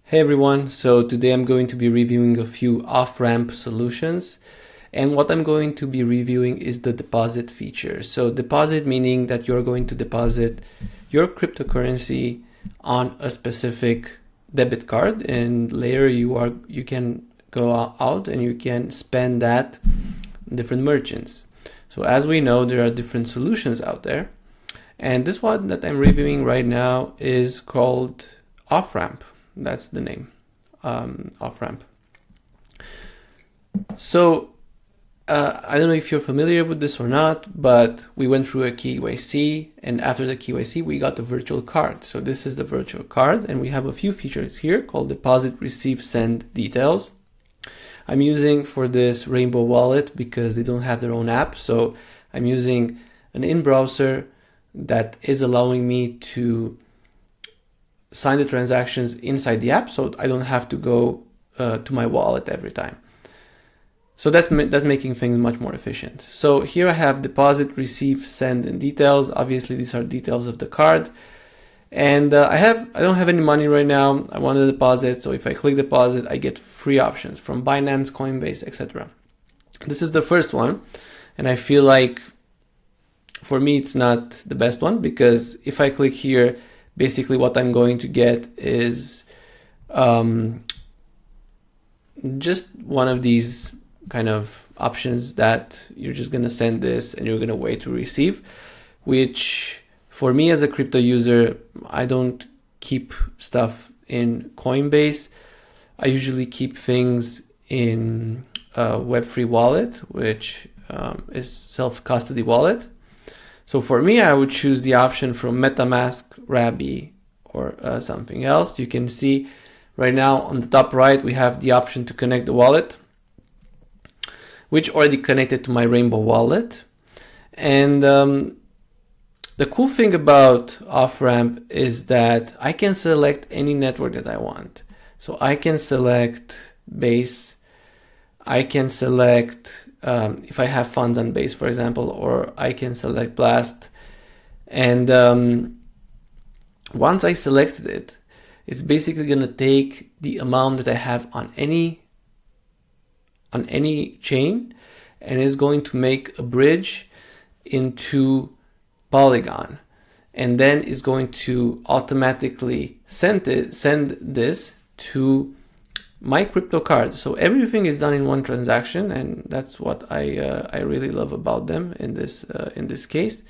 Hey everyone, so today I'm going to be reviewing a few off-ramp solutions, and what I'm going to be reviewing is the deposit feature. So deposit meaning that you're going to deposit your cryptocurrency on a specific debit card, and later you can go out and you can spend that on different merchants. So as we know, there are different solutions out there, and this one that I'm reviewing right now is called Offramp. That's the name, Offramp. So I don't know if you're familiar with this or not, but we went through a KYC, and after the KYC, we got the virtual card. So this is the virtual card, and we have a few features here called deposit, receive, send details. I'm using for this Rainbow Wallet because they don't have their own app. So I'm using an in-browser that is allowing me to sign the transactions inside the app, so I don't have to go to my wallet every time. So that's making things much more efficient. So here I have deposit, receive, send, and details. Obviously, these are details of the card, and I don't have any money right now. I want to deposit, so if I click deposit, I get free options from Binance, Coinbase, etc. This is the first one, and I feel like for me it's not the best one, because if I click here, basically what I'm going to get is just one of these kind of options that you're just going to send this and you're going to wait to receive, which for me as a crypto user, I don't keep stuff in Coinbase. I usually keep things in a web3 wallet, which is self-custody wallet. So for me, I would choose the option from MetaMask, Rabby, or something else. You can see right now on the top right, we have the option to connect the wallet, which already connected to my Rainbow Wallet. And the cool thing about Offramp is that I can select any network that I want. So I can select Base, I can select if I have funds on Base, for example, or I can select Blast. And once I selected it, it's basically going to take the amount that I have on any chain, and is going to make a bridge into Polygon, and then is going to automatically send this to my crypto card. So everything is done in one transaction, and that's what I really love about them in this case.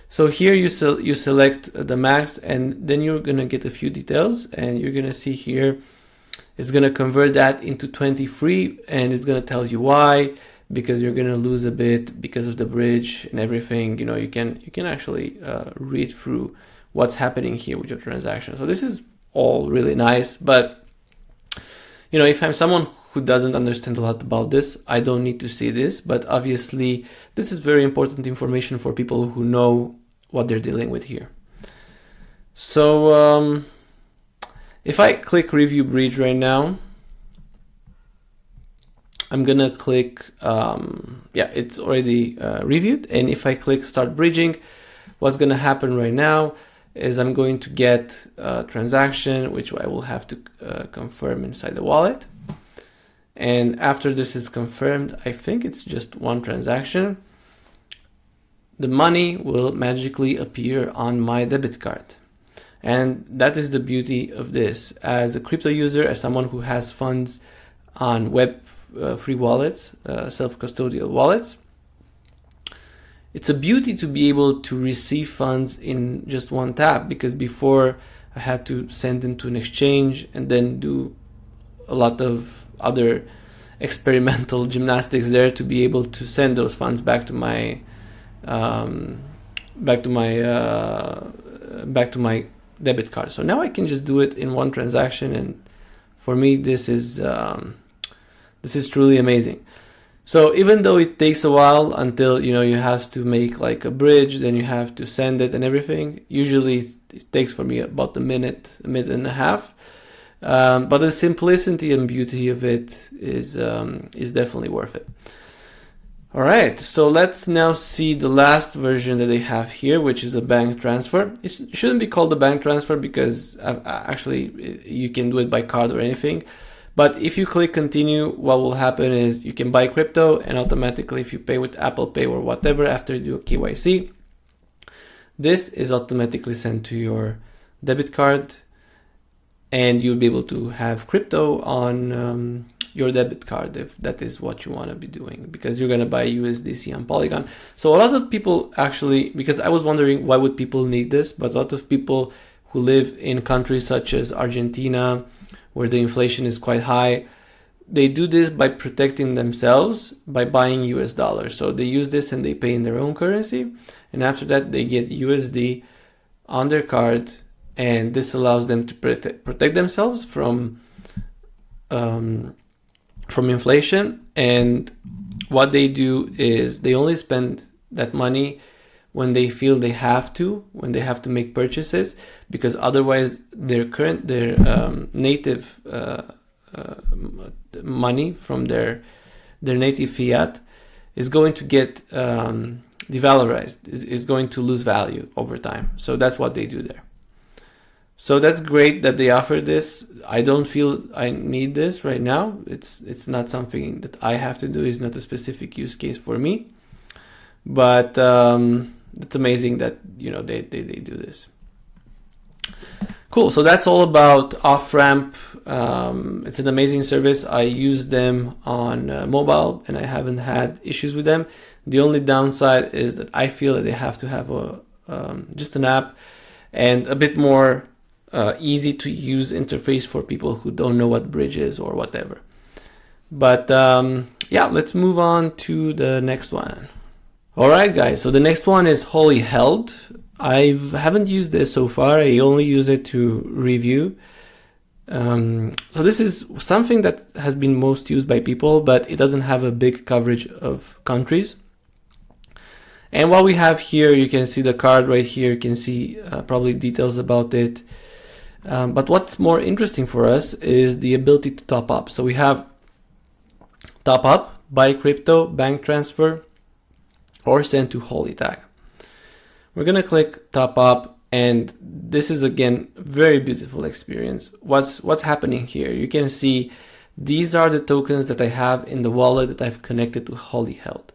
So here you select the max, and then you're gonna get a few details, and you're gonna see here it's gonna convert that into 23, and it's gonna tell you why, because you're gonna lose a bit because of the bridge and everything. You know, you can actually read through what's happening here with your transaction. So this is all really nice, but you know, if I'm someone who doesn't understand a lot about this, I don't need to see this, but obviously this is very important information for people who know what they're dealing with here. So if I click review bridge right now, I'm gonna click, it's already reviewed. And if I click start bridging, what's gonna happen right now is I'm going to get a transaction, which I will have to confirm inside the wallet. And after this is confirmed, I think it's just one transaction, the money will magically appear on my debit card. And that is the beauty of this. As a crypto user, as someone who has funds on web3 wallets, self-custodial wallets, it's a beauty to be able to receive funds in just one tap, because before I had to send them to an exchange and then do a lot of other experimental gymnastics there to be able to send those funds back to my debit card. So now I can just do it in one transaction, and for me this is truly amazing. So even though it takes a while until you have to make like a bridge, then you have to send it and everything, usually it takes for me about a minute and a half. But the simplicity and beauty of it is definitely worth it. All right, so let's now see the last version that they have here, which is a bank transfer. It shouldn't be called a bank transfer because actually you can do it by card or anything. But if you click continue, what will happen is you can buy crypto, and automatically if you pay with Apple Pay or whatever after you do a KYC, this is automatically sent to your debit card, and you'll be able to have crypto on your debit card if that is what you want to be doing, because you're going to buy USDC on Polygon. So a lot of people actually, because I was wondering why would people need this, but a lot of people who live in countries such as Argentina, where the inflation is quite high, they do this by protecting themselves by buying US dollars. So they use this and they pay in their own currency, and after that they get USD on their card, and this allows them to protect themselves from inflation. And what they do is they only spend that money when they feel they have to, when they have to make purchases, because otherwise their native money from their native fiat is going to get devalorized, is going to lose value over time. So that's what they do there. So that's great that they offer this. I don't feel I need this right now. It's not something that I have to do. It's not a specific use case for me. But it's amazing that they do this. Cool. So that's all about Offramp. It's an amazing service. I use them on mobile, and I haven't had issues with them. The only downside is that I feel that they have to have just an app and a bit more easy to use interface for people who don't know what bridge is or whatever. But yeah, let's move on to the next one. All right, guys. So the next one is Holyheld. I haven't used this so far. I only use it to review. So this is something that has been most used by people, but it doesn't have a big coverage of countries. And what we have here, you can see the card right here. You can see probably details about it. But what's more interesting for us is the ability to top up. So we have top up, buy crypto, bank transfer, or send to Holytag. We're gonna click top up, and this is again very beautiful experience. What's happening here? You can see these are the tokens that I have in the wallet that I've connected to Holyheld.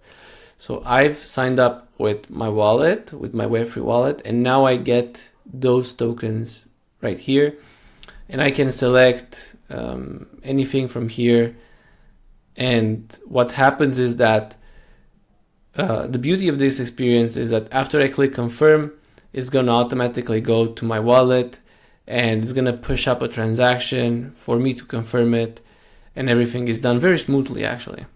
So I've signed up with my wallet, with my web3 wallet, and now I get those tokens right here, and I can select anything from here. And what happens is that the beauty of this experience is that after I click confirm, it's going to automatically go to my wallet, and it's going to push up a transaction for me to confirm it, and everything is done very smoothly actually.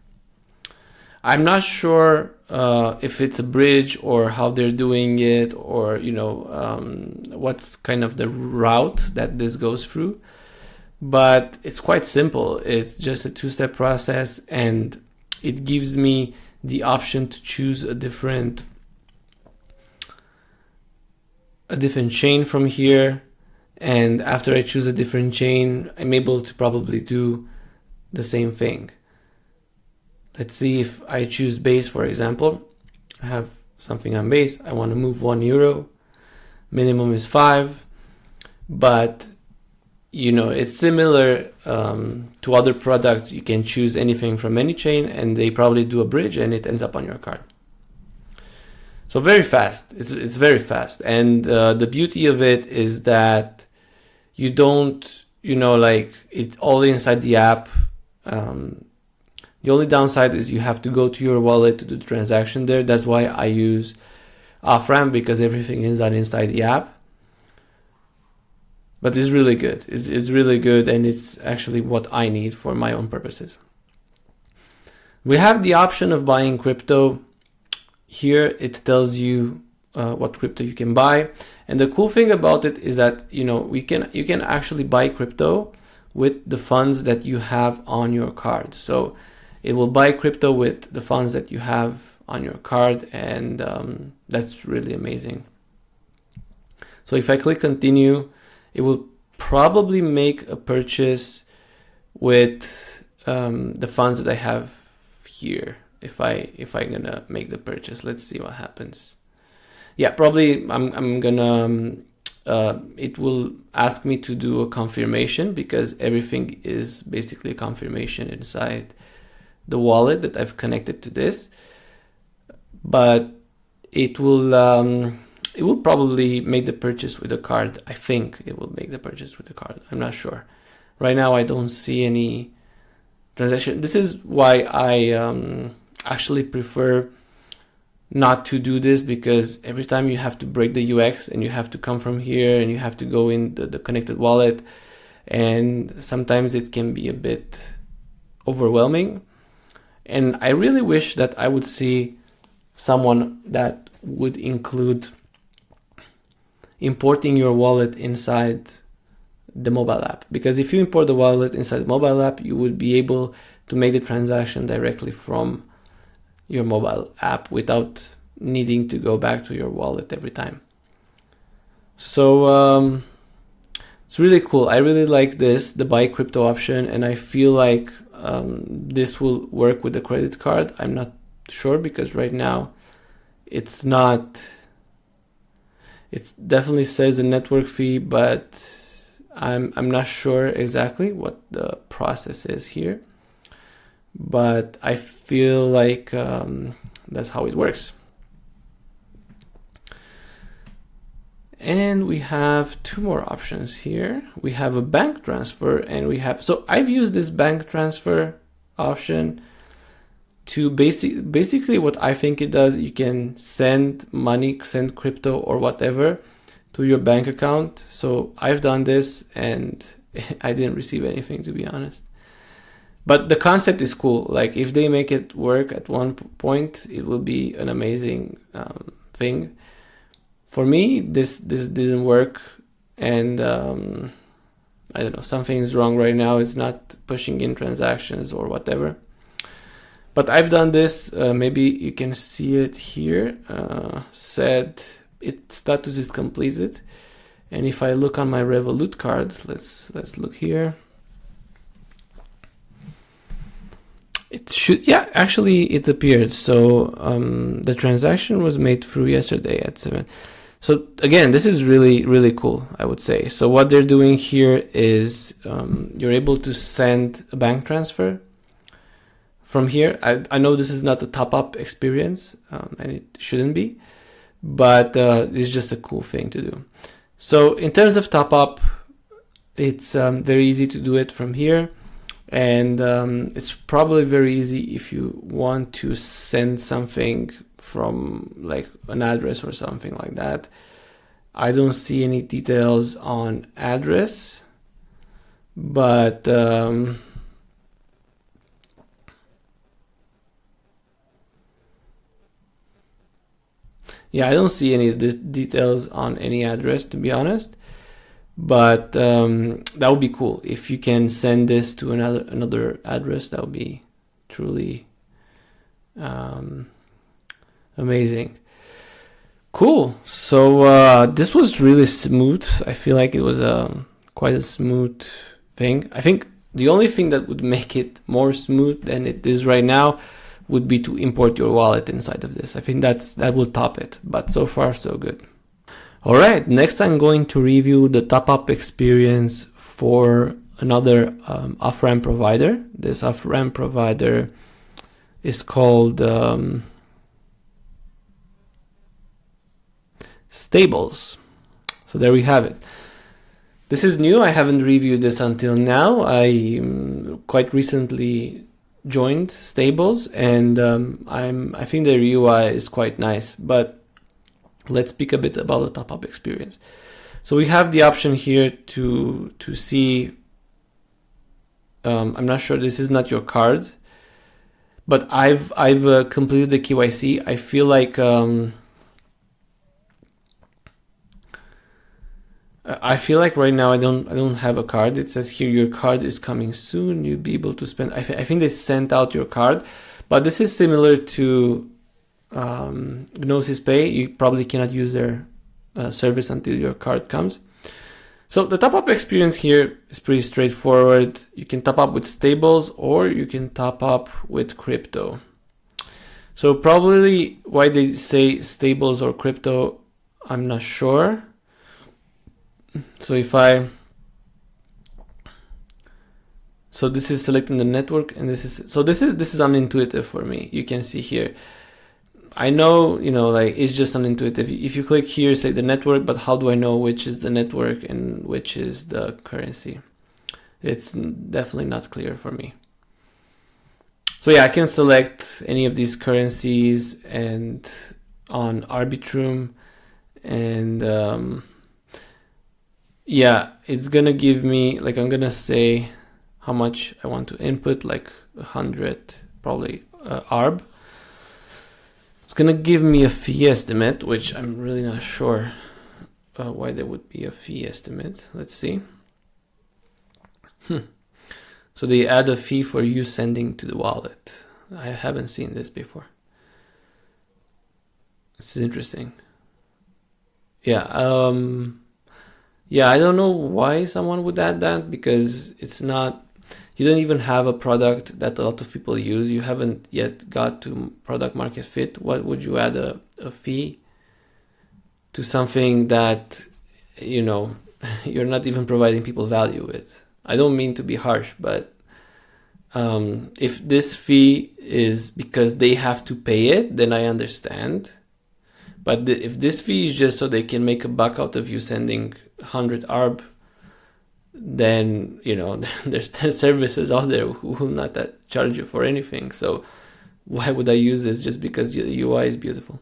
I'm not sure if it's a bridge or how they're doing it, or what's kind of the route that this goes through, but it's quite simple. It's just a two-step process, and it gives me the option to choose a different chain from here. And after I choose a different chain, I'm able to probably do the same thing. Let's see, if I choose base, for example, I have something on base. I want to move €1. Minimum is 5, but it's similar to other products. You can choose anything from any chain, and they probably do a bridge, and it ends up on your card. So very fast. It's very fast, and the beauty of it is that you don't, it's all inside the app. The only downside is you have to go to your wallet to do the transaction there. That's why I use Offramp, because everything is done inside the app. But it's really good. It's really good, and it's actually what I need for my own purposes. We have the option of buying crypto. Here it tells you what crypto you can buy, and the cool thing about it is that you can actually buy crypto with the funds that you have on your card. So it will buy crypto with the funds that you have on your card, and that's really amazing. So if I click continue, it will probably make a purchase with the funds that I have here. if I'm gonna make the purchase. Let's see what happens. Yeah, probably I'm gonna it will ask me to do a confirmation, because everything is basically a confirmation inside the wallet that I've connected to this. But it will probably make the purchase with a card. I think it will make the purchase with a card. I'm not sure. Right now I don't see any transaction. This is why I actually prefer not to do this, because every time you have to break the UX and you have to come from here and you have to go in the connected wallet, and sometimes it can be a bit overwhelming. And I really wish that I would see someone that would include importing your wallet inside the mobile app, because if you import the wallet inside the mobile app, you would be able to make the transaction directly from your mobile app without needing to go back to your wallet every time. So it's really cool. I really like this, the buy crypto option, and I feel like this will work with the credit card. I'm not sure, because right now it's not, it definitely says a network fee, but I'm not sure exactly what the process is here. But I feel like that's how it works. And we have two more options here. We have a bank transfer, and we have, so I've used this bank transfer option to basically what I think it does, you can send money, send crypto or whatever to your bank account. So I've done this and I didn't receive anything, to be honest. But the concept is cool. Like, if they make it work at one point, it will be an amazing thing. For me, this didn't work, and I don't know, something is wrong right now. It's not pushing in transactions or whatever. But I've done this. Maybe you can see it here. Said its status is completed, and if I look on my Revolut card, let's look here. It should, yeah, actually it appeared. So the transaction was made through yesterday at 7. So again, this is really, really cool, I would say. So what they're doing here is you're able to send a bank transfer from here. I know this is not a top-up experience, and it shouldn't be, but it's just a cool thing to do. So in terms of top-up, it's very easy to do it from here. And it's probably very easy if you want to send something from like an address or something like that. I don't see any details on address, but yeah, I don't see any details on any address, to be honest. But that would be cool if you can send this to another address. That would be truly amazing. Cool. So this was really smooth. I feel like it was quite a smooth thing. I think the only thing that would make it more smooth than it is right now would be to import your wallet inside of this. I think that will top it. But so far, so good. All right, next I'm going to review the top-up experience for another off-ramp provider. This off-ramp provider is called Stables. So there we have it. This is new. I haven't reviewed this until now. I quite recently joined Stables, and I think their UI is quite nice, but let's speak a bit about the top-up experience. So we have the option here to see, I'm not sure, this is not your card, but I've completed the KYC. I feel like right now I don't have a card. It says here your card is coming soon. You'll be able to spend. I think they sent out your card, but this is similar to Gnosis Pay. You probably cannot use their service until your card comes. So the top-up experience here is pretty straightforward. You can top up with Stables or you can top up with crypto. So probably why they say stables or crypto, I'm not sure. So if so this is selecting the network, and this is unintuitive for me. You can see here. I know, like it's just unintuitive. If you click here, say the network, but how do I know which is the network and which is the currency? It's definitely not clear for me. So yeah, I can select any of these currencies and on Arbitrum, and yeah, it's gonna give me, like, I'm gonna say how much I want to input, like 100 probably ARB. It's gonna give me a fee estimate, which I'm really not sure why there would be a fee estimate. Let's see. So they add a fee for you sending to the wallet. I haven't seen this before. This is interesting. Yeah, yeah, I don't know why someone would add that, because it's not, you don't even have a product that a lot of people use. You haven't yet got to product market fit. What would you add a fee to something that, you're not even providing people value with? I don't mean to be harsh, but if this fee is because they have to pay it, then I understand. But if this fee is just so they can make a buck out of you sending 100 ARB, then there's 10 services out there who will not charge you for anything. So why would I use this just because the UI is beautiful?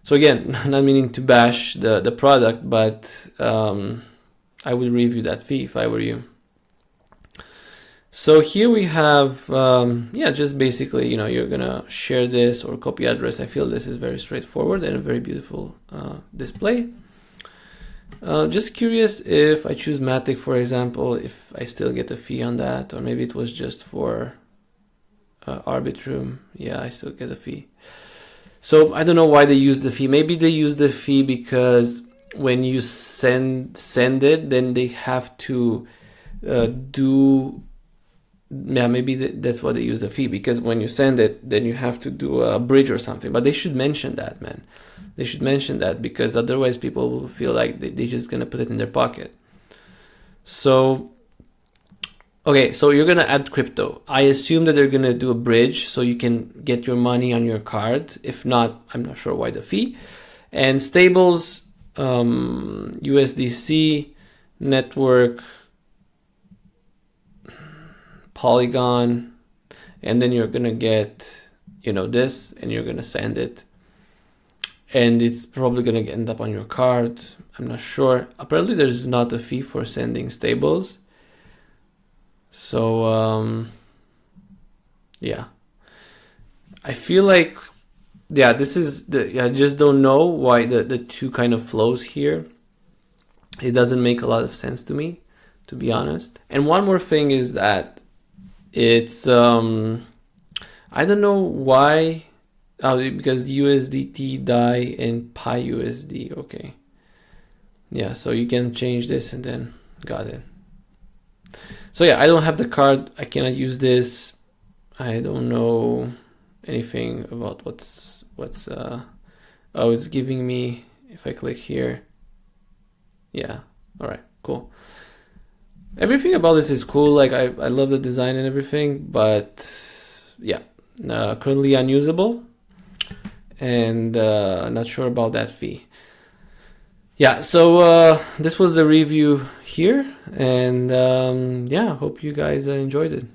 So again, not meaning to bash the product, but I would review that fee if I were you. So here we have, just basically, you're gonna share this or copy address. I feel this is very straightforward and a very beautiful display. Just curious if I choose Matic, for example, if I still get a fee on that, or maybe it was just for Arbitrum. Yeah, I still get a fee. So I don't know why they use the fee. Maybe they use the fee because when you send it, then they have to do. Yeah, maybe that's why they use the fee, because when you send it, then you have to do a bridge or something. But they should mention that, man. They should mention that, because otherwise people will feel like they're just gonna put it in their pocket. So, okay, so you're gonna add crypto. I assume that they're gonna do a bridge so you can get your money on your card. If not, I'm not sure why the fee. And stables, USDC, network, Polygon, and then you're gonna get this, and you're gonna send it, and it's probably gonna end up on your card. I'm not sure. Apparently there's not a fee for sending stables, so yeah, I feel like, yeah, this is I just don't know why the two kind of flows here. It doesn't make a lot of sense to me, to be honest. And one more thing is that it's I don't know why, because USDT DAI and Pi USD. Okay, yeah, so you can change this, and then got it. So yeah, I don't have the card, I cannot use this. I don't know anything about what's oh, it's giving me, if I click here, yeah, all right, cool. Everything about this is cool. Like I love the design and everything, but yeah, currently unusable, and not sure about that fee. Yeah, so this was the review here, and yeah, hope you guys enjoyed it.